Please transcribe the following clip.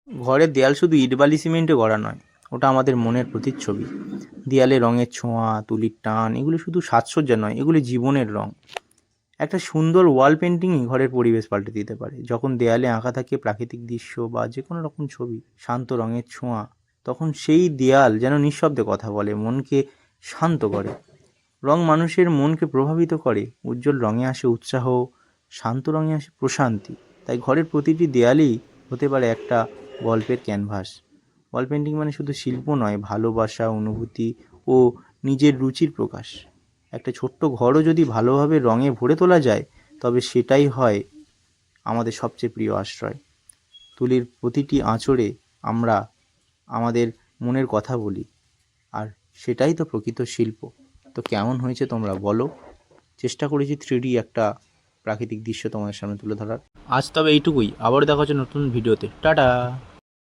ঘরের দেয়াল শুধু ইট বালি সিমেন্টে গড়া নয়, ওটা আমাদের মনের প্রতিচ্ছবি। দেয়ালে রঙের ছোঁয়া, তুলির টান, এগুলো শুধু সাজসজ্জা নয়, এগুলি জীবনের রং। একটা সুন্দর ওয়াল পেন্টিংই ঘরের পরিবেশ পাল্টে দিতে পারে। যখন দেয়ালে আঁকা থাকে প্রাকৃতিক দৃশ্য বা যে কোনো রকম ছবি, শান্ত রঙের ছোঁয়া, তখন সেই দেয়াল যেন নিঃশব্দে কথা বলে, মনকে শান্ত করে। রং মানুষের মনকে প্রভাবিত করে। উজ্জ্বল রঙে আসে উৎসাহ, শান্ত রঙে আসে প্রশান্তি। তাই ঘরের প্রতিটি দেয়ালই হতে পারে একটা গল্পের ক্যানভাস। ওয়াল পেন্টিং মানে শুধু শিল্প নয়, ভালোবাসা, অনুভূতি ও নিজের রুচির প্রকাশ। একটা ছোট্ট ঘরও যদি ভালোভাবে রঙে ভরে তোলা যায়, তবে সেটাই হয় আমাদের সবচেয়ে প্রিয় আশ্রয়। তুলির প্রতিটি আঁচড়ে আমরা আমাদের মনের কথা বলি, আর সেটাই তো প্রকৃত শিল্প। তো কেমন হয়েছে তোমরা বলো। চেষ্টা করেছি 3D একটা প্রাকৃতিক দৃশ্য তোমাদের সামনে তুলে ধরার। আজ তবে এইটুকুই, আবার দেখা হচ্ছে নতুন ভিডিওতে। টাটা।